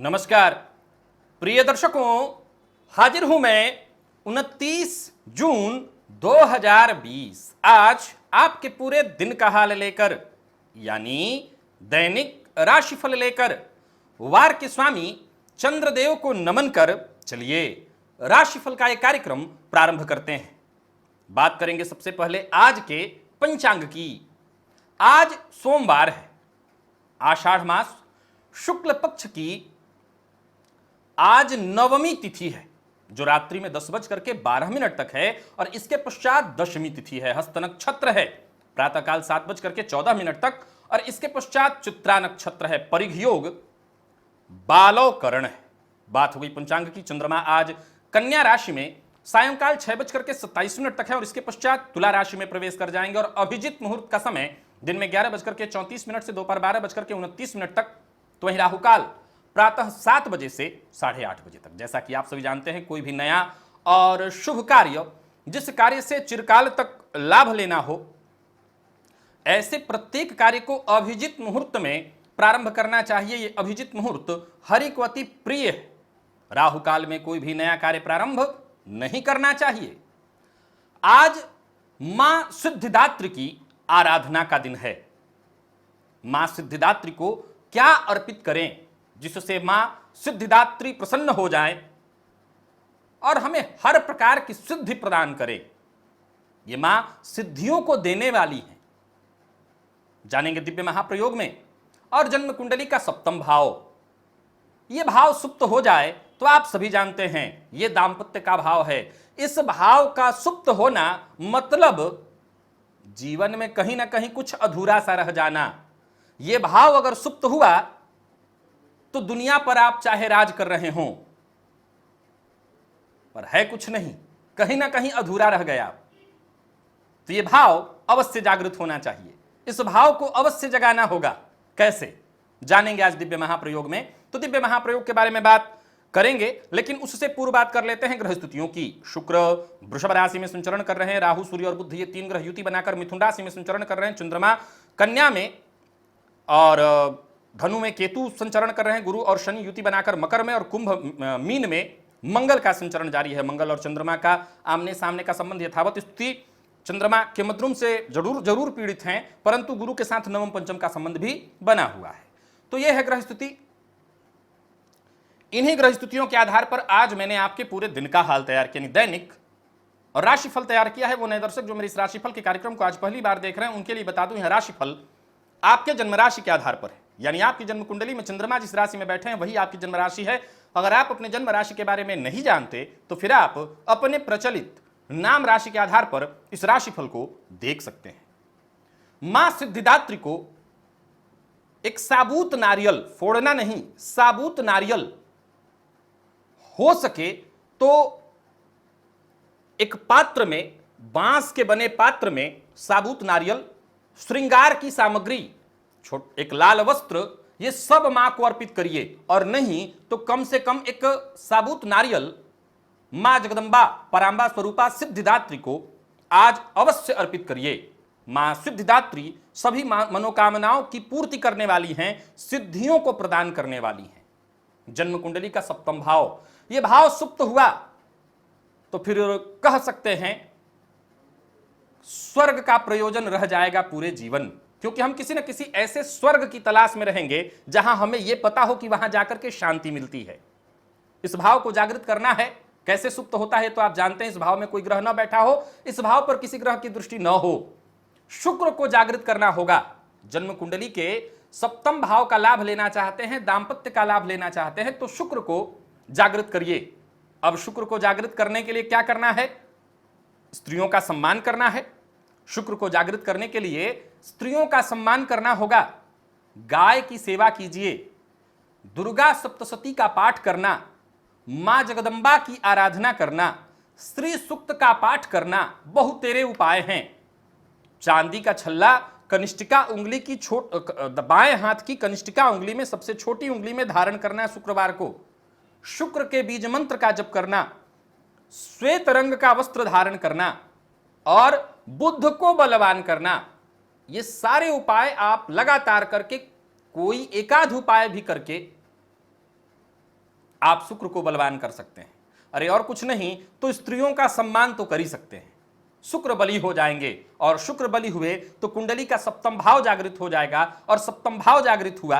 नमस्कार प्रिय दर्शकों, हाजिर हूं मैं 29 जून 2020 आज आपके पूरे दिन का हाल लेकर, यानी दैनिक राशिफल लेकर वार के स्वामी चंद्रदेव को नमन कर चलिए राशिफल का एक कार्यक्रम प्रारंभ करते हैं। बात करेंगे सबसे पहले आज के पंचांग की। आज सोमवार है, आषाढ़ मास शुक्ल पक्ष की आज नवमी तिथि है जो रात्रि में 10:12 तक है और इसके पश्चात दशमी तिथि है। हस्त नक्षत्र है प्रातःकाल 7:14 तक और इसके पश्चात चित्रा नक्षत्र है। परिघ योग बालोकरण है। बात हो गई पंचांग की। चंद्रमा आज कन्या राशि में सायंकाल 6:27 तक है और इसके पश्चात तुला राशि में प्रवेश कर जाएंगे और अभिजित मुहूर्त का समय दिन में 11:34 से दोपहर 12:29 तक, तो वहीं राहुकाल प्रातः 7 बजे से 8:30 बजे तक। जैसा कि आप सभी जानते हैं, कोई भी नया और शुभ कार्य, जिस कार्य से चिरकाल तक लाभ लेना हो, ऐसे प्रत्येक कार्य को अभिजित मुहूर्त में प्रारंभ करना चाहिए। ये अभिजित मुहूर्त हरि को अति प्रिय है। राहुकाल में कोई भी नया कार्य प्रारंभ नहीं करना चाहिए। आज मां सिद्धिदात्री की आराधना का दिन है। मां सिद्धिदात्री को क्या अर्पित करें जिससे मां सिद्धिदात्री प्रसन्न हो जाए और हमें हर प्रकार की सिद्धि प्रदान करे। ये मां सिद्धियों को देने वाली है। जानेंगे दिव्य महाप्रयोग में। और जन्म कुंडली का सप्तम भाव, यह भाव सुप्त हो जाए तो आप सभी जानते हैं यह दाम्पत्य का भाव है। इस भाव का सुप्त होना मतलब जीवन में कहीं ना कहीं कुछ अधूरा सा रह जाना। यह भाव अगर सुप्त हुआ तो दुनिया पर आप चाहे राज कर रहे हों, पर है कुछ नहीं, कहीं ना कहीं अधूरा रह गया। तो यह भाव अवश्य जागृत होना चाहिए। इस भाव को अवश्य जगाना होगा। कैसे, जानेंगे आज दिव्य महाप्रयोग में। तो दिव्य महाप्रयोग के बारे में बात करेंगे, लेकिन उससे पूर्व बात कर लेते हैं ग्रह स्थितियों की। शुक्र वृषभ राशि में संचरण कर रहे हैं। राहु, सूर्य और बुध ये 3 ग्रह युति बनाकर मिथुन राशि में संचरण कर रहे हैं। चंद्रमा कन्या में और धनु में केतु संचरण कर रहे हैं। गुरु और शनि युति बनाकर मकर में और कुंभ मीन में मंगल का संचरण जारी है। मंगल और चंद्रमा का आमने सामने का संबंध यथावत स्थिति। चंद्रमा के मद्रुम से जरूर पीड़ित हैं, परंतु गुरु के साथ नवम पंचम का संबंध भी बना हुआ है। तो यह है ग्रह स्थिति। इन्हीं ग्रह स्थितियों के आधार पर आज मैंने आपके पूरे दिन का हाल तैयार किया, दैनिक और राशिफल तैयार किया है। वो नए दर्शक जो मेरे इस राशिफल के कार्यक्रम को आज पहली बार देख रहे हैं, उनके लिए बता दूं, यह राशिफल आपके जन्म राशि के आधार पर है। यानी आपकी जन्म कुंडली में चंद्रमा जिस राशि में बैठे हैं वही आपकी जन्म राशि है। अगर आप अपने जन्म राशि के बारे में नहीं जानते तो फिर आप अपने प्रचलित नाम राशि के आधार पर इस राशिफल को देख सकते हैं। मां सिद्धिदात्री को एक साबुत नारियल, फोड़ना नहीं, साबुत नारियल हो सके तो एक पात्र में, बांस के बने पात्र में साबुत नारियल, श्रृंगार की सामग्री, एक लाल वस्त्र, ये सब मां को अर्पित करिए। और नहीं तो कम से कम एक साबुत नारियल मां जगदंबा परांबा स्वरूपा सिद्धिदात्री को आज अवश्य अर्पित करिए। मां सिद्धिदात्री सभी मनोकामनाओं की पूर्ति करने वाली हैं, सिद्धियों को प्रदान करने वाली हैं। जन्म कुंडली का सप्तम भाव, यह भाव सुप्त हुआ तो फिर कह सकते हैं स्वर्ग का प्रयोजन रह जाएगा पूरे जीवन। क्योंकि हम किसी न किसी ऐसे स्वर्ग की तलाश में रहेंगे जहां हमें यह पता हो कि वहां जाकर के शांति मिलती है। इस भाव को जागृत करना है। कैसे सुप्त होता है तो आप जानते हैं, इस भाव में कोई ग्रह न बैठा हो, इस भाव पर किसी ग्रह की दृष्टि न हो। शुक्र को जागृत करना होगा। जन्म कुंडली के सप्तम भाव का लाभ लेना चाहते हैं, दाम्पत्य का लाभ लेना चाहते हैं, तो शुक्र को जागृत करिए। अब शुक्र को जागृत करने के लिए क्या करना है? स्त्रियों का सम्मान करना है। शुक्र को जागृत करने के लिए स्त्रियों का सम्मान करना होगा। गाय की सेवा कीजिए, दुर्गा सप्तशती का पाठ करना, मां जगदंबा की आराधना करना, श्री सूक्त का पाठ करना, बहुतेरे उपाय हैं। चांदी का छल्ला कनिष्ठिका उंगली की बाएं हाथ की कनिष्ठिका उंगली में, सबसे छोटी उंगली में धारण करना है शुक्रवार को। शुक्र के बीज मंत्र का जप करना, श्वेत रंग का वस्त्र धारण करना और बुध को बलवान करना। ये सारे उपाय आप लगातार करके, कोई एकाध उपाय भी करके आप शुक्र को बलवान कर सकते हैं। अरे और कुछ नहीं तो स्त्रियों का सम्मान तो कर ही सकते हैं। शुक्र बली हो जाएंगे और शुक्र बली हुए तो कुंडली का सप्तम भाव जागृत हो जाएगा और सप्तम भाव जागृत हुआ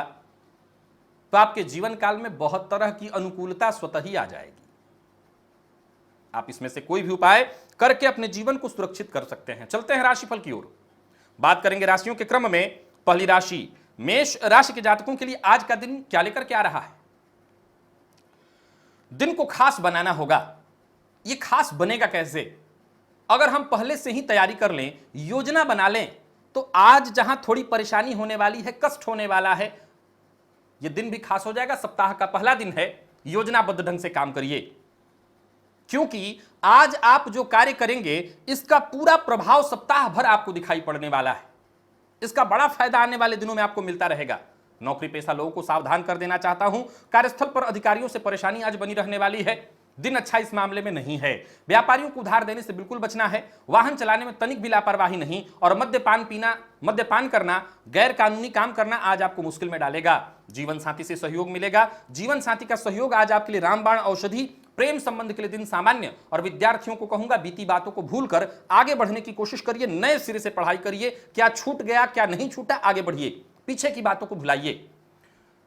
तो आपके जीवन काल में बहुत तरह की अनुकूलता स्वतः ही आ जाएगी। आप इसमें से कोई भी उपाय करके अपने जीवन को सुरक्षित कर सकते हैं। चलते हैं राशिफल की ओर। बात करेंगे राशियों के क्रम में। पहली राशि मेष राशि के जातकों के लिए आज का दिन क्या लेकर के आ रहा है। दिन को खास बनाना होगा। यह खास बनेगा कैसे? अगर हम पहले से ही तैयारी कर लें, योजना बना लें, तो आज जहां थोड़ी परेशानी होने वाली है, कष्ट होने वाला है, यह दिन भी खास हो जाएगा। सप्ताह का पहला दिन है, योजनाबद्ध ढंग से काम करिए, क्योंकि आज आप जो कार्य करेंगे इसका पूरा प्रभाव सप्ताह भर आपको दिखाई पड़ने वाला है। इसका बड़ा फायदा आने वाले दिनों में आपको मिलता रहेगा। नौकरी पेशा लोगों को सावधान कर देना चाहता हूं, कार्यस्थल पर अधिकारियों से परेशानी आज बनी रहने वाली है। दिन अच्छा इस मामले में नहीं है। व्यापारियों को उधार देने से बिल्कुल बचना है। वाहन चलाने में तनिक भी लापरवाही नहीं, और मद्यपान करना, गैर कानूनी काम करना आज आपको मुश्किल में डालेगा। जीवन साथी से सहयोग मिलेगा। जीवन साथी का सहयोग आज आपके लिए रामबाण औषधि। प्रेम संबंध के लिए दिन सामान्य। और विद्यार्थियों को कहूंगा बीती बातों को भूलकर आगे बढ़ने की कोशिश करिए, नए सिरे से पढ़ाई करिए। क्या छूट गया, क्या नहीं छूटा, आगे बढ़िए, पीछे की बातों को भुलाइए।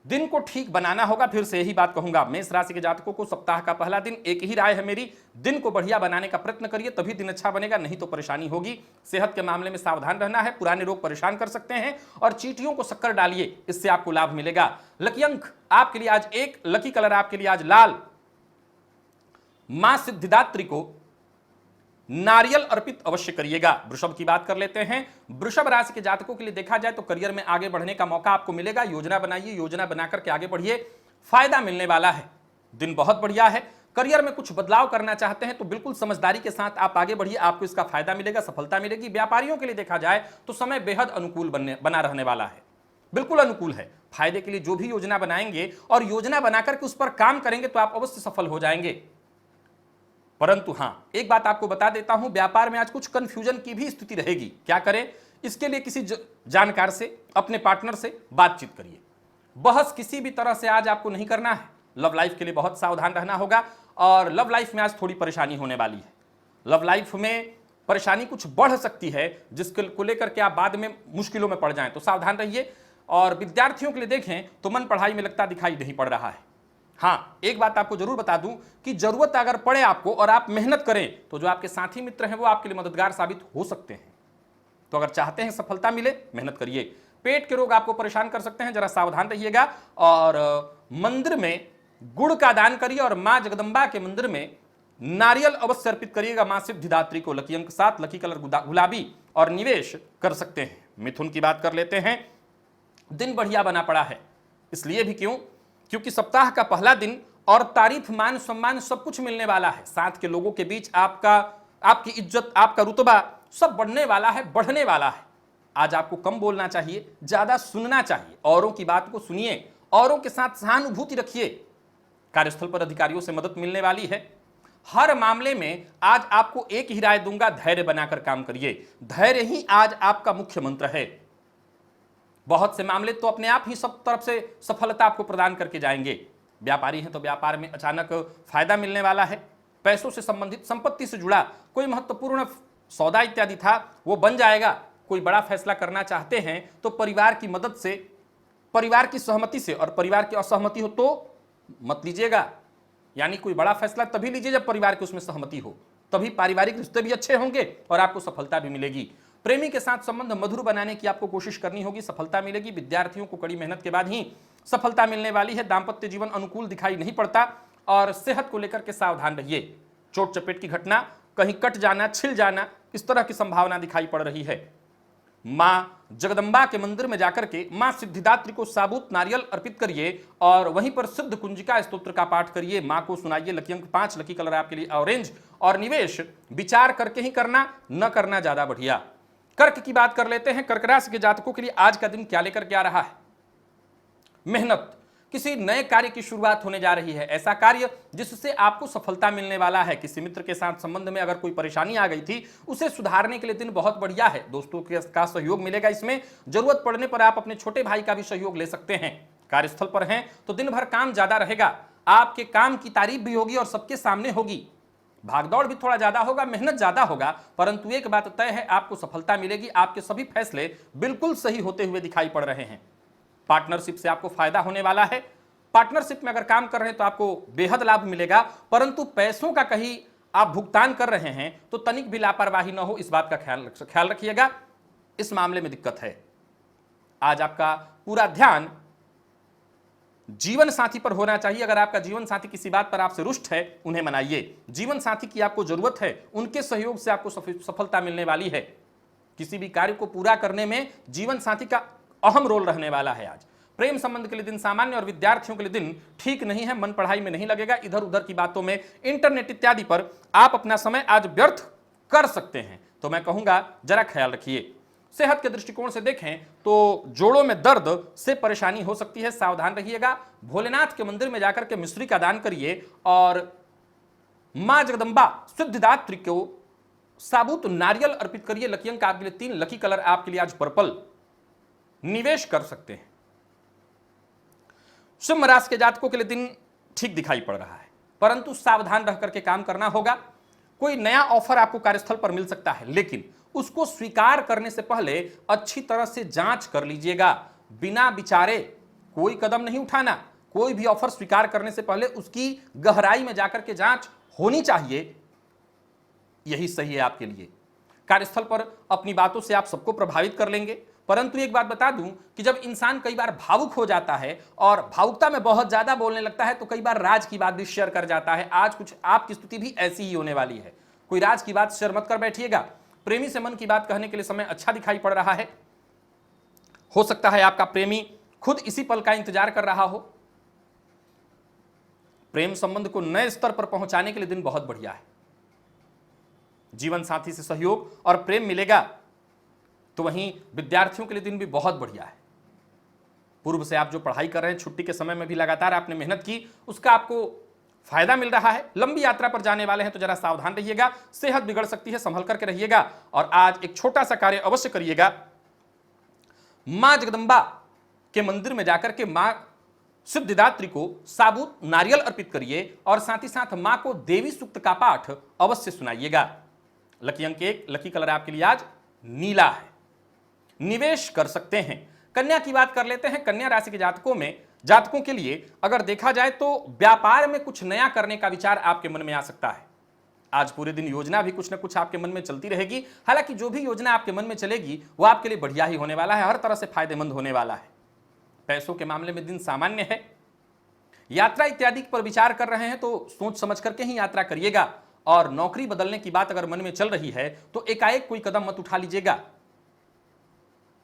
दिन को ठीक बनाना होगा। फिर से यही बात कहूंगा, मेष राशि के जातकों को सप्ताह का पहला दिन, एक ही राय है मेरी, दिन को बढ़िया बनाने का प्रयत्न करिए, तभी दिन अच्छा बनेगा, नहीं तो परेशानी होगी। सेहत के मामले में सावधान रहना है। पुराने रोग परेशान कर सकते हैं और चींटियों को शक्कर डालिए, इससे आपको लाभ मिलेगा। लकी अंक आपके लिए आज 1, लकी कलर आपके लिए आज लाल। मां सिद्धिदात्री को नारियल अर्पित अवश्य करिएगा। वृषभ की बात कर लेते हैं। वृषभ राशि के जातकों के लिए देखा जाए तो करियर में आगे बढ़ने का मौका आपको मिलेगा। योजना बनाइए, योजना बनाकर के आगे बढ़िए, फायदा मिलने वाला है। दिन बहुत बढ़िया है। करियर में कुछ बदलाव करना चाहते हैं तो बिल्कुल समझदारी के साथ आप आगे बढ़िए, आपको इसका फायदा मिलेगा, सफलता मिलेगी। व्यापारियों के लिए देखा जाए तो समय बेहद अनुकूल बना रहने वाला है, बिल्कुल अनुकूल है। फायदे के लिए जो भी योजना बनाएंगे और योजना बनाकर के उस पर काम करेंगे तो आप अवश्य सफल हो जाएंगे। परंतु हां, एक बात आपको बता देता हूं, व्यापार में आज कुछ कंफ्यूजन की भी स्थिति रहेगी। क्या करें? इसके लिए किसी जानकार से, अपने पार्टनर से बातचीत करिए। बहस किसी भी तरह से आज आपको नहीं करना है। लव लाइफ के लिए बहुत सावधान रहना होगा और लव लाइफ में आज थोड़ी परेशानी होने वाली है। लव लाइफ में परेशानी कुछ बढ़ सकती है, जिसको लेकर के आप बाद में मुश्किलों में पड़ जाएं, तो सावधान रहिए। और विद्यार्थियों के लिए देखें तो मन पढ़ाई में लगता दिखाई नहीं पड़ रहा है। हां, एक बात आपको जरूर बता दूं कि जरूरत अगर पड़े आपको और आप मेहनत करें तो जो आपके साथी मित्र हैं वो आपके लिए मददगार साबित हो सकते हैं। तो अगर चाहते हैं सफलता मिले, मेहनत करिए। पेट के रोग आपको परेशान कर सकते हैं, जरा सावधान रहिएगा। और मंदिर में गुड़ का दान करिए और मां जगदंबा के मंदिर में नारियल अवश्य अर्पित करिएगा मां सिद्धिदात्री को। लकी अंक 7, लकी कलर गुलाबी, और निवेश कर सकते हैं। मिथुन की बात कर लेते हैं। दिन बढ़िया बना पड़ा है, इसलिए भी क्योंकि सप्ताह का पहला दिन और तारीफ, मान सम्मान सब कुछ मिलने वाला है। साथ के लोगों के बीच आपकी इज्जत, आपका रुतबा सब बढ़ने वाला है, बढ़ने वाला है। आज आपको कम बोलना चाहिए, ज्यादा सुनना चाहिए। औरों की बात को सुनिए, औरों के साथ सहानुभूति रखिए। कार्यस्थल पर अधिकारियों से मदद मिलने वाली है। हर मामले में आज आपको एक ही राय दूंगा, धैर्य बनाकर काम करिए। धैर्य ही आज आपका मुख्य मंत्र है। बहुत से मामले तो अपने आप ही सब तरफ से सफलता आपको प्रदान करके जाएंगे। व्यापारी हैं तो व्यापार में अचानक फायदा मिलने वाला है। पैसों से संबंधित, संपत्ति से जुड़ा कोई महत्वपूर्ण सौदा इत्यादि था वो बन जाएगा। कोई बड़ा फैसला करना चाहते हैं तो परिवार की मदद से, परिवार की सहमति से, और परिवार की असहमति हो तो मत लीजिएगा। यानी कोई बड़ा फैसला तभी लीजिए जब परिवार की उसमें सहमति हो, तभी पारिवारिक रिश्ते भी अच्छे होंगे और आपको सफलता भी मिलेगी। प्रेमी के साथ संबंध मधुर बनाने की आपको कोशिश करनी होगी, सफलता मिलेगी। विद्यार्थियों को कड़ी मेहनत के बाद ही सफलता मिलने वाली है। दांपत्य जीवन अनुकूल दिखाई नहीं पड़ता और सेहत को लेकर के सावधान रहिए। चोट चपेट की घटना, कहीं कट जाना, छिल जाना, इस तरह की संभावना दिखाई पड़ रही है। मां जगदंबा के मंदिर में जाकर के मां सिद्धिदात्री को साबुत नारियल अर्पित करिए और वहीं पर सिद्ध कुंजिका स्तोत्र का पाठ करिए, मां को सुनाइए। लकी अंक 5, लकी कलर आपके लिए ऑरेंज, और निवेश विचार करके ही करना, न करना ज्यादा बढ़िया। कर्क की बात कर लेते हैं। कर्क राशि के जातकों के लिए आज का दिन क्या लेकर के आ रहा है? मेहनत, किसी नए कार्य की शुरुआत होने जा रही है। ऐसा कार्य जिससे आपको सफलता मिलने वाला है। किसी मित्र के साथ संबंध में अगर कोई परेशानी आ गई थी, उसे सुधारने के लिए दिन बहुत बढ़िया है। दोस्तों का सहयोग मिलेगा इसमें। जरूरत पड़ने पर आप अपने छोटे भाई का भी सहयोग ले सकते हैं। कार्यस्थल पर हैं तो दिन भर काम ज्यादा रहेगा। आपके काम की तारीफ भी होगी और सबके सामने होगी। भागदौड़ भी थोड़ा ज्यादा होगा, मेहनत ज्यादा होगा, परंतु एक बात तय है, आपको सफलता मिलेगी। आपके सभी फैसले बिल्कुल सही होते हुए दिखाई पड़ रहे हैं। पार्टनरशिप से आपको फायदा होने वाला है। पार्टनरशिप में अगर काम कर रहे हैं तो आपको बेहद लाभ मिलेगा, परंतु पैसों का कहीं आप भुगतान कर रहे हैं तो तनिक भी लापरवाही न हो, इस बात का ख्याल रखिएगा। इस मामले में दिक्कत है। आज आपका पूरा ध्यान जीवन साथी पर होना चाहिए। अगर आपका जीवन साथी किसी बात पर आपसे रुष्ट है, उन्हें मनाइए। जीवन साथी की आपको जरूरत है, उनके सहयोग से आपको सफलता मिलने वाली है। किसी भी कार्य को पूरा करने में जीवन साथी का अहम रोल रहने वाला है। आज प्रेम संबंध के लिए दिन सामान्य और विद्यार्थियों के लिए दिन ठीक नहीं है। मन पढ़ाई में नहीं लगेगा, इधर उधर की बातों में, इंटरनेट इत्यादि पर आप अपना समय आज व्यर्थ कर सकते हैं। तो मैं कहूंगा जरा ख्याल रखिए। सेहत के दृष्टिकोण से देखें तो जोड़ों में दर्द से परेशानी हो सकती है, सावधान रहिएगा। भोलेनाथ के मंदिर में जाकर के मिश्री का दान करिए और मां जगदंबा सिद्धिदात्री को साबुत नारियल अर्पित करिए। लकी अंक आपके लिए 3, लकी कलर आपके लिए आज पर्पल। निवेश कर सकते हैं। सिंह राशि के जातकों के लिए दिन ठीक दिखाई पड़ रहा है, परंतु सावधान रह करके काम करना होगा। कोई नया ऑफर आपको कार्यस्थल पर मिल सकता है, लेकिन उसको स्वीकार करने से पहले अच्छी तरह से जांच कर लीजिएगा। बिना विचारे कोई कदम नहीं उठाना। कोई भी ऑफर स्वीकार करने से पहले उसकी गहराई में जाकर के जांच होनी चाहिए। यही सही है आपके लिए। कार्यस्थल पर अपनी बातों से आप सबको प्रभावित कर लेंगे, परंतु एक बात बता दूं कि जब इंसान कई बार भावुक हो जाता है और भावुकता में बहुत ज्यादा बोलने लगता है तो कई बार राज की बात भी शेयर कर जाता है। आज कुछ आपकी स्थिति भी ऐसी ही होने वाली है। कोई राज की बात शेयर मत कर बैठिएगा। प्रेमी से मन की बात कहने के लिए समय अच्छा दिखाई पड़ रहा है। हो सकता है आपका प्रेमी खुद इसी पल का इंतजार कर रहा हो। प्रेम संबंध को नए स्तर पर पहुंचाने के लिए दिन बहुत बढ़िया है। जीवन साथी से सहयोग और प्रेम मिलेगा। तो वहीं विद्यार्थियों के लिए दिन भी बहुत बढ़िया है। पूर्व से आप जो पढ़ाई कर रहे हैं, छुट्टी के समय में भी लगातार आपने मेहनत की, उसका आपको फायदा मिल रहा है। लंबी यात्रा पर जाने वाले हैं तो जरा सावधान रहिएगा। सेहत बिगड़ सकती है, संभल करके रहिएगा। और आज एक छोटा सा कार्य अवश्य करिएगा। मां जगदंबा के मंदिर में जाकर के मां सिद्धिदात्री को साबुत नारियल अर्पित करिए और साथ ही साथ मां को देवी सूक्त का पाठ अवश्य सुनाइएगा। लकी अंक 1, लकी कलर आपके लिए आज नीला है। निवेश कर सकते हैं। कन्या की बात कर लेते हैं। कन्या राशि के जातकों के लिए अगर देखा जाए तो व्यापार में कुछ नया करने का विचार आपके मन में आ सकता है। आज पूरे दिन योजना भी कुछ ना कुछ आपके मन में चलती रहेगी। हालांकि जो भी योजना आपके मन में चलेगी वो आपके लिए बढ़िया ही होने वाला है, हर तरह से फायदेमंद होने वाला है। पैसों के मामले में दिन सामान्य है। यात्रा इत्यादि पर विचार कर रहे हैं तो सोच समझ करके ही यात्रा करिएगा। और नौकरी बदलने की बात अगर मन में चल रही है तो एकाएक कोई कदम मत उठा लीजिएगा।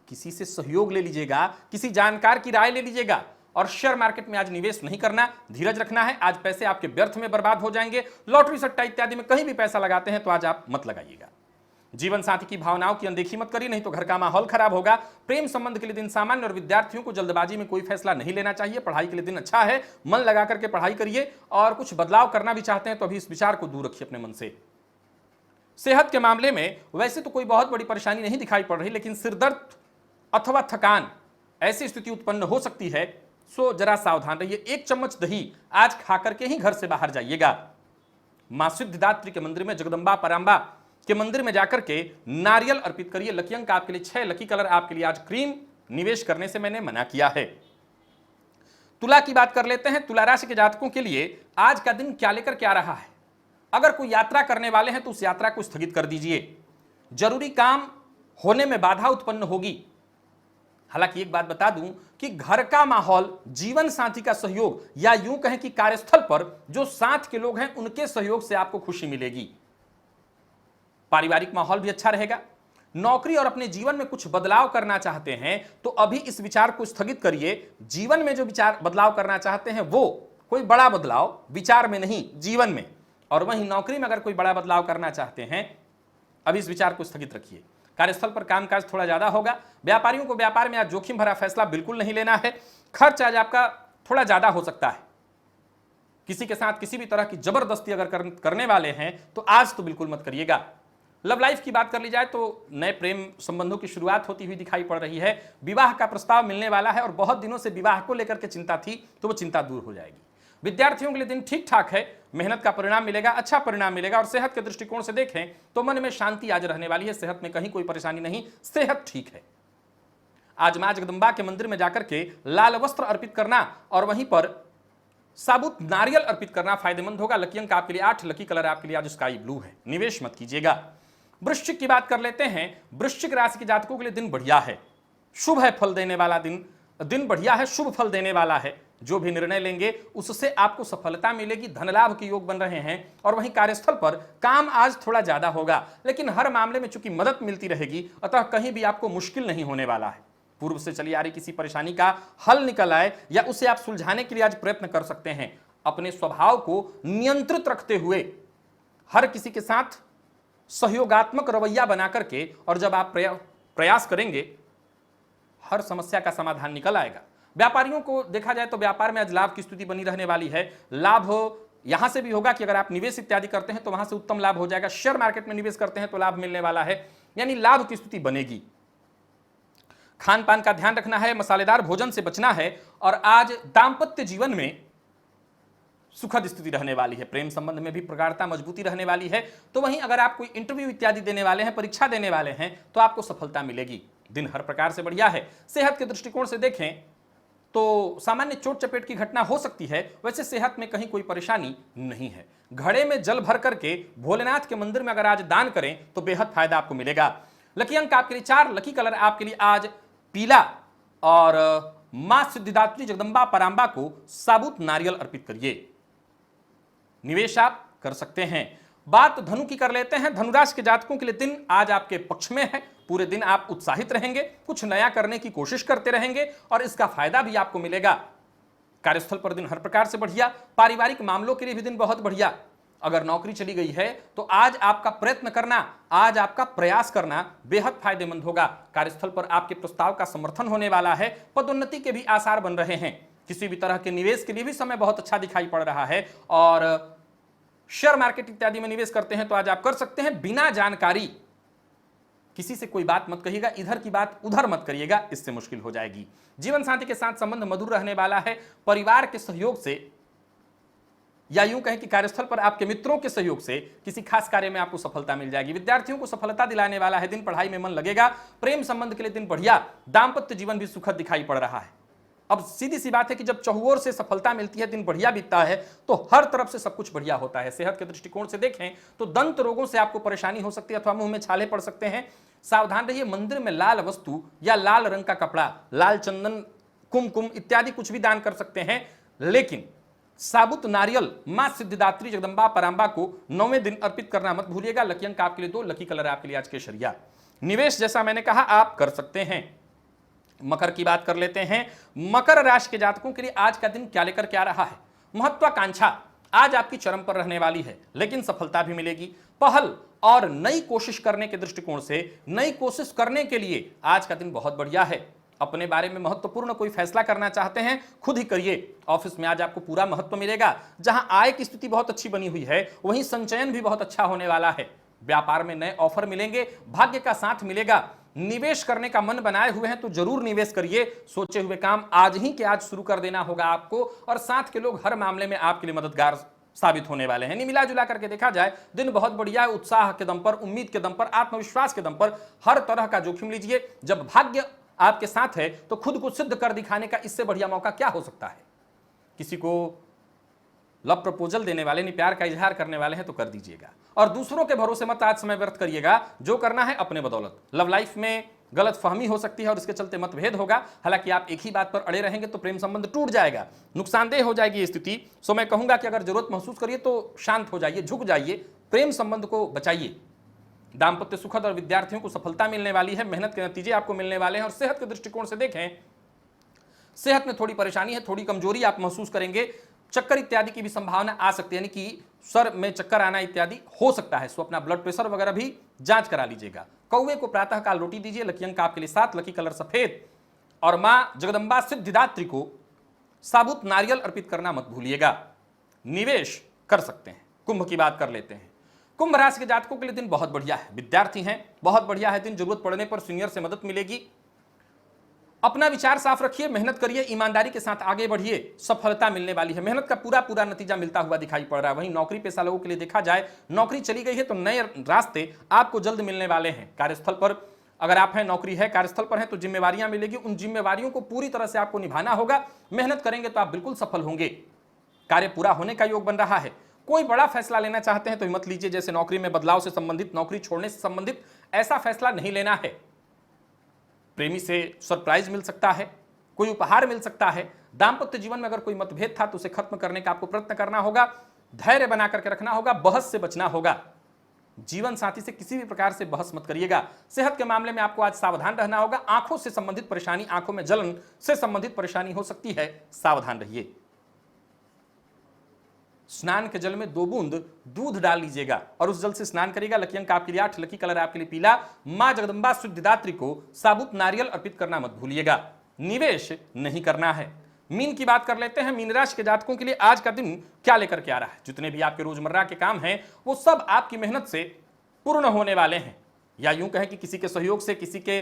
किसी से सहयोग ले लीजिएगा, किसी जानकार की राय ले लीजिएगा। और शेयर मार्केट में आज निवेश नहीं करना, धीरज रखना है। आज पैसे आपके व्यर्थ में बर्बाद हो जाएंगे। लॉटरी सट्टा इत्यादि में कहीं भी पैसा लगाते हैं तो आज आप मत लगाइएगा। जीवन साथी की भावनाओं की अनदेखी मत करिए, नहीं तो घर का माहौल खराब होगा। प्रेम संबंध के लिए दिन सामान्य और विद्यार्थियों को जल्दबाजी में कोई फैसला नहीं लेना चाहिए। पढ़ाई के लिए दिन अच्छा है, मन लगा करके पढ़ाई करिए। और कुछ बदलाव करना भी चाहते हैं तो अभी इस विचार को दूर रखिए अपने मन से। सेहत के मामले में वैसे तो कोई बहुत बड़ी परेशानी नहीं दिखाई पड़ रही, लेकिन सिरदर्द अथवा थकान ऐसी स्थिति उत्पन्न हो सकती है। सो जरा सावधान रहिए। 1 चम्मच दही आज खा करके ही घर से बाहर जाइएगा। मां सिद्धिदात्री के मंदिर में, जगदंबा परांबा के मंदिर में जाकर के नारियल अर्पित करिए। लकी अंक आपके लिए 6, लकी कलर आपके लिए आज क्रीम। निवेश करने से मैंने मना किया है। तुला की बात कर लेते हैं। तुला राशि के जातकों के लिए आज का दिन क्या लेकर के आ रहा है। अगर कोई यात्रा करने वाले हैं तो उस यात्रा को स्थगित कर दीजिए। जरूरी काम होने में बाधा उत्पन्न होगी। हालांकि एक बात बता दूं कि घर का माहौल, जीवन साथी का सहयोग, या यूं कहें कि कार्यस्थल पर जो साथ के लोग हैं उनके सहयोग से आपको खुशी मिलेगी। पारिवारिक माहौल भी अच्छा रहेगा। नौकरी और अपने जीवन में कुछ बदलाव करना चाहते हैं तो अभी इस विचार को स्थगित करिए। जीवन में जो विचार बदलाव करना चाहते हैं वो कोई बड़ा बदलाव विचार में नहीं, जीवन में। और वहीं नौकरी में अगर कोई बड़ा बदलाव करना चाहते हैं, अभी इस विचार को स्थगित रखिए। कार्यस्थल पर कामकाज थोड़ा ज्यादा होगा। व्यापारियों को व्यापार में आज जोखिम भरा फैसला बिल्कुल नहीं लेना है। खर्च आज आपका थोड़ा ज्यादा हो सकता है। किसी के साथ किसी भी तरह की जबरदस्ती अगर करने वाले हैं तो आज तो बिल्कुल मत करिएगा। लव लाइफ की बात कर ली जाए तो नए प्रेम संबंधों की शुरुआत होती हुई दिखाई पड़ रही है। विवाह का प्रस्ताव मिलने वाला है और बहुत दिनों से विवाह को लेकर के चिंता थी तो वो चिंता दूर हो जाएगी। विद्यार्थियों के लिए दिन ठीक ठाक है, मेहनत का परिणाम मिलेगा, अच्छा परिणाम मिलेगा। और सेहत के दृष्टिकोण से देखें तो मन में शांति आज रहने वाली है, सेहत में कहीं कोई परेशानी नहीं, सेहत ठीक है। आज मां जगदंबा के मंदिर में जाकर के लाल वस्त्र अर्पित करना और वहीं पर साबुत नारियल अर्पित करना फायदेमंद होगा। लकी अंक आपके लिए 8, लकी कलर आपके लिए आज स्काई ब्लू है। निवेश मत कीजिएगा। वृश्चिक की बात कर लेते हैं। वृश्चिक राशि के जातकों के लिए दिन बढ़िया है, शुभ है, फल देने वाला दिन बढ़िया है, शुभ फल देने वाला है। जो भी निर्णय लेंगे उससे आपको सफलता मिलेगी, धन लाभ के योग बन रहे हैं। और वहीं कार्यस्थल पर काम आज थोड़ा ज्यादा होगा, लेकिन हर मामले में चूंकि मदद मिलती रहेगी, अतः कहीं भी आपको मुश्किल नहीं होने वाला है। पूर्व से चली आ रही किसी परेशानी का हल निकल आए या उसे आप सुलझाने के लिए आज प्रयत्न कर सकते हैं। अपने स्वभाव को नियंत्रित रखते हुए हर किसी के साथ सहयोगात्मक रवैया बना करके, और जब आप प्रयास करेंगे हर समस्या का समाधान निकल आएगा। व्यापारियों को देखा जाए तो व्यापार में आज लाभ की स्थिति बनी रहने वाली है। लाभ यहां से भी होगा कि अगर आप निवेश इत्यादि करते हैं तो वहां से उत्तम लाभ हो जाएगा। शेयर मार्केट में निवेश करते हैं तो लाभ मिलने वाला है, यानी लाभ की स्थिति बनेगी। खान पान का ध्यान रखना है, मसालेदार भोजन से बचना है। और आज दाम्पत्य जीवन में सुखद स्थिति रहने वाली है। प्रेम संबंध में भी प्रगाढ़ता, मजबूती रहने वाली है। तो वहीं अगर आप कोई इंटरव्यू इत्यादि देने वाले हैं, परीक्षा देने वाले हैं, तो आपको सफलता मिलेगी। दिन हर प्रकार से बढ़िया है। सेहत के दृष्टिकोण से देखें तो सामान्य चोट चपेट की घटना हो सकती है, वैसे सेहत में कहीं कोई परेशानी नहीं है। घड़े में जल भर करके भोलेनाथ के मंदिर में अगर आज दान करें तो बेहद फायदा आपको मिलेगा। लकी अंक आपके लिए 4, लकी कलर आपके लिए आज पीला। और मां सिद्धिदात्री जगदंबा परांबा को साबुत नारियल अर्पित करिए। निवेश आप कर सकते हैं। बात धनु की कर लेते हैं। धनुराशि के जातकों के लिए दिन आज आपके पक्ष में है। पूरे दिन आप उत्साहित रहेंगे, कुछ नया करने की कोशिश करते रहेंगे और इसका फायदा भी आपको मिलेगा। कार्यस्थल पर दिन हर प्रकार से बढ़िया। पारिवारिक मामलों के लिए भी दिन बहुत बढ़िया। अगर नौकरी चली गई है तो आज आपका प्रयत्न करना, आज आपका प्रयास करना बेहद फायदेमंद होगा। कार्यस्थल पर आपके प्रस्ताव का समर्थन होने वाला है। पदोन्नति के भी आसार बन रहे हैं। किसी भी तरह के निवेश के लिए भी समय बहुत अच्छा दिखाई पड़ रहा है। और शेयर मार्केट इत्यादि में निवेश करते हैं तो आज आप कर सकते हैं। बिना जानकारी किसी से कोई बात मत कहिएगा, इधर की बात उधर मत करिएगा, इससे मुश्किल हो जाएगी। जीवन साथी के साथ संबंध मधुर रहने वाला है। परिवार के सहयोग से या यूं कहें कि कार्यस्थल पर आपके मित्रों के सहयोग से किसी खास कार्य में आपको सफलता मिल जाएगी। विद्यार्थियों को सफलता दिलाने वाला है दिन। पढ़ाई में मन लगेगा। प्रेम संबंध के लिए दिन बढ़िया। दाम्पत्य जीवन भी सुखद दिखाई पड़ रहा है। अब सीधी सी बात है कि जब चहुओर से सफलता मिलती है, दिन बढ़िया बीतता है, तो हर तरफ से सब कुछ बढ़िया होता है। सेहत के दृष्टिकोण से देखें तो दंत रोगों से आपको परेशानी हो सकती है अथवा मुंह में छाले पड़ सकते हैं। सावधान रहिए। मंदिर में लाल वस्तु या लाल रंग का कपड़ा, लाल चंदन, कुमकुम इत्यादि कुछ भी दान कर सकते हैं, लेकिन साबुत नारियल मां सिद्धिदात्री जगदंबा परांबा को 9वें दिन अर्पित करना मत भूलिएगा। लकी अंक आपके लिए 2, लकी कलर आपके लिए आज केसरिया। निवेश जैसा मैंने कहा आप कर सकते हैं। मकर की बात कर लेते हैं। मकर राशि के जातकों के लिए आज का दिन क्या लेकर के आ रहा है? महत्वाकांक्षा आज आपकी चरम पर रहने वाली है, लेकिन सफलता भी मिलेगी। पहल और नई कोशिश करने के दृष्टिकोण से, नई कोशिश करने के लिए आज का दिन बहुत बढ़िया है। अपने बारे में महत्वपूर्ण कोई फैसला करना चाहते हैं, खुद ही करिए। ऑफिस में आज आपको पूरा महत्व मिलेगा। जहां आय की स्थिति बहुत अच्छी बनी हुई है, वहीं संचयन भी बहुत अच्छा होने वाला है। व्यापार में नए ऑफर मिलेंगे, भाग्य का साथ मिलेगा। निवेश करने का मन बनाए हुए हैं तो जरूर निवेश करिए। सोचे हुए काम आज ही के आज शुरू कर देना होगा आपको, और साथ के लोग हर मामले में आपके लिए मददगार साबित होने वाले हैं। मिला जुला करके देखा जाए दिन बहुत बढ़िया है। उत्साह के दम पर, उम्मीद के दम पर, आत्मविश्वास के दम पर हर तरह का जोखिम लीजिए। जब भाग्य आपके साथ है तो खुद को सिद्ध कर दिखाने का इससे बढ़िया मौका क्या हो सकता है। किसी को लव प्रपोजल देने वाले, नहीं प्यार का इजहार करने वाले हैं तो कर दीजिएगा। और दूसरों के भरोसे मत आज समय व्यर्थ करिएगा। जो करना है अपने बदौलत। लव लाइफ में गलत फहमी हो सकती है और इसके चलते मतभेद होगा। हालांकि आप एक ही बात पर अड़े रहेंगे तो प्रेम संबंध टूट जाएगा, नुकसानदेह हो जाएगी ये स्थिति। सो मैं कहूंगा कि अगर जरूरत महसूस करिए तो शांत हो जाइए, झुक जाइए, प्रेम संबंध को बचाइए। दाम्पत्य सुखद और विद्यार्थियों को सफलता मिलने वाली है। मेहनत के नतीजे आपको मिलने वाले हैं। और सेहत के दृष्टिकोण से देखें, सेहत में थोड़ी परेशानी है, थोड़ी कमजोरी आप महसूस करेंगे। चक्कर इत्यादि की भी संभावना आ सकती है, यानी कि सर में चक्कर आना इत्यादि हो सकता है। सो अपना ब्लड प्रेशर वगैरह भी जांच करा लीजिएगा। कौवे को प्रातः काल रोटी दीजिए। लकी अंक आपके लिए 7, लकी कलर सफेद। और मां जगदंबा सिद्धिदात्री को साबुत नारियल अर्पित करना मत भूलिएगा। निवेश कर सकते हैं। कुंभ की बात कर लेते हैं। कुंभ राशि के जातकों के लिए दिन बहुत बढ़िया है। विद्यार्थी हैं, बहुत बढ़िया है दिन। जरूरत पड़ने पर सीनियर से मदद मिलेगी। अपना विचार साफ रखिए, मेहनत करिए, ईमानदारी के साथ आगे बढ़िए, सफलता मिलने वाली है। मेहनत का पूरा पूरा नतीजा मिलता हुआ दिखाई पड़ रहा है। वहीं नौकरी पेशा लोगों के लिए देखा जाए, नौकरी चली गई है तो नए रास्ते आपको जल्द मिलने वाले हैं। कार्यस्थल पर अगर आप हैं, नौकरी है, कार्यस्थल पर हैं, तो जिम्मेवारियां मिलेगी। उन जिम्मेवारियों को पूरी तरह से आपको निभाना होगा। मेहनत करेंगे तो आप बिल्कुल सफल होंगे। कार्य पूरा होने का योग बन रहा है। कोई बड़ा फैसला लेना चाहते हैं तो हिम्मत लीजिए, जैसे नौकरी में बदलाव से संबंधित, नौकरी छोड़ने से संबंधित ऐसा फैसला नहीं लेना है। प्रेमी से सरप्राइज मिल सकता है, कोई उपहार मिल सकता है। दाम्पत्य जीवन में अगर कोई मतभेद था तो उसे खत्म करने का आपको प्रयत्न करना होगा, धैर्य बना करके रखना होगा, बहस से बचना होगा। जीवन साथी से किसी भी प्रकार से बहस मत करिएगा। सेहत के मामले में आपको आज सावधान रहना होगा। आंखों से संबंधित परेशानी, आंखों में जलन से संबंधित परेशानी हो सकती है, सावधान रहिए। स्नान के जल में 2 बूंद दूध डाल लीजिएगा और उस जल से स्नान करिएगा। लकी अंक आपके लिए 8, लकी कलर आपके लिए पीला। मां जगदंबा सिद्धिदात्री को साबुत नारियल अर्पित करना मत भूलिएगा। निवेश नहीं करना है। मीन की बात कर लेते हैं। मीन राशि के जातकों के लिए आज का दिन क्या लेकर के आ रहा है। जितने भी आपके रोजमर्रा के काम हैं वो सब आपकी मेहनत से पूर्ण होने वाले हैं, या यूं कहें कि किसी के सहयोग से, किसी के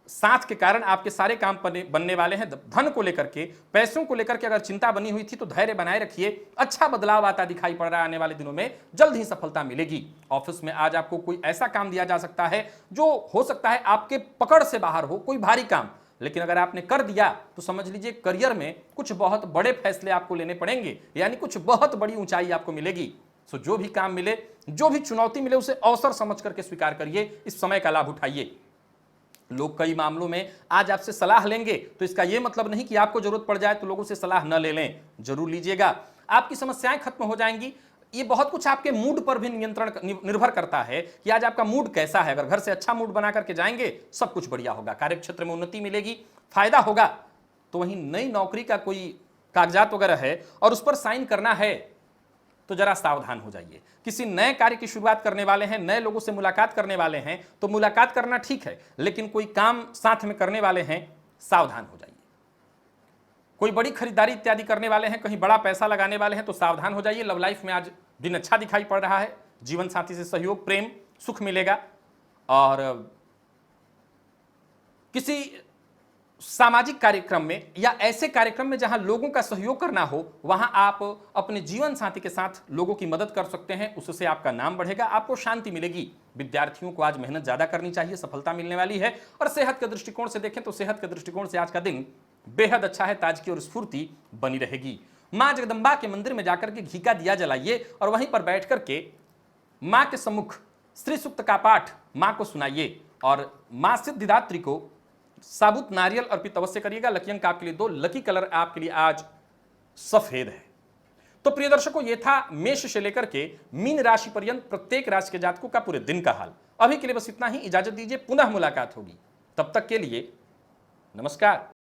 साथ के कारण आपके सारे काम बनने वाले हैं। धन को लेकर के, पैसों को लेकर के अगर चिंता बनी हुई थी तो धैर्य बनाए रखिए। अच्छा बदलाव आता दिखाई पड़ रहा है। आने वाले दिनों में जल्द ही सफलता मिलेगी। ऑफिस में आज आपको कोई ऐसा काम दिया जा सकता है जो हो सकता है आपके पकड़ से बाहर हो, कोई भारी काम, लेकिन अगर आपने कर दिया तो समझ लीजिए करियर में कुछ बहुत बड़े फैसले आपको लेने पड़ेंगे, यानी कुछ बहुत बड़ी ऊंचाई आपको मिलेगी। सो जो भी काम मिले, जो भी चुनौती मिले, उसे अवसर समझ करके स्वीकार करिए। इस समय का लाभ उठाइए। लोग कई मामलों में आज आपसे सलाह लेंगे तो इसका यह मतलब नहीं कि आपको जरूरत पड़ जाए तो लोगों से सलाह न ले लें, जरूर लीजिएगा। आपकी समस्याएं खत्म हो जाएंगी। ये बहुत कुछ आपके मूड पर भी निर्भर करता है कि आज आपका मूड कैसा है। अगर घर से अच्छा मूड बना करके जाएंगे, सब कुछ बढ़िया होगा। कार्य क्षेत्र में उन्नति मिलेगी, फायदा होगा। तो वहीं नई नौकरी का कोई कागजात वगैरह है और उस पर साइन करना है तो जरा सावधान हो जाइए। किसी नए कार्य की शुरुआत करने वाले हैं, नए लोगों से मुलाकात करने वाले हैं तो मुलाकात करना ठीक है, लेकिन कोई काम साथ में करने वाले हैं, सावधान हो जाइए। कोई बड़ी खरीदारी इत्यादि करने वाले हैं, कहीं बड़ा पैसा लगाने वाले हैं तो सावधान हो जाइए। लव लाइफ में आज दिन अच्छा दिखाई पड़ रहा है। जीवन साथी से सहयोग, प्रेम, सुख मिलेगा। और किसी सामाजिक कार्यक्रम में या ऐसे कार्यक्रम में जहां लोगों का सहयोग करना हो, वहां आप अपने जीवन साथी के साथ लोगों की मदद कर सकते हैं। उससे आपका नाम बढ़ेगा, आपको शांति मिलेगी। विद्यार्थियों को आज मेहनत ज्यादा करनी चाहिए, सफलता मिलने वाली है। और सेहत के दृष्टिकोण से देखें तो सेहत के दृष्टिकोण से आज का दिन बेहद अच्छा है। ताजगी और स्फूर्ति बनी रहेगी। मां जगदंबा के मंदिर में जाकर के घी का दिया जलाइए और वहीं पर बैठ करके मां के सम्मुख श्री सूक्त का पाठ मां को सुनाइए और मां सिद्धिदात्री को साबुत नारियल अर्पित अवश्य करिएगा। लकी अंक आपके लिए 2, लकी कलर आपके लिए आज सफेद है। तो प्रिय दर्शकों, ये था मेष से लेकर के मीन राशि पर्यंत प्रत्येक राशि के जातकों का पूरे दिन का हाल। अभी के लिए बस इतना ही। इजाजत दीजिए, पुनः मुलाकात होगी। तब तक के लिए नमस्कार।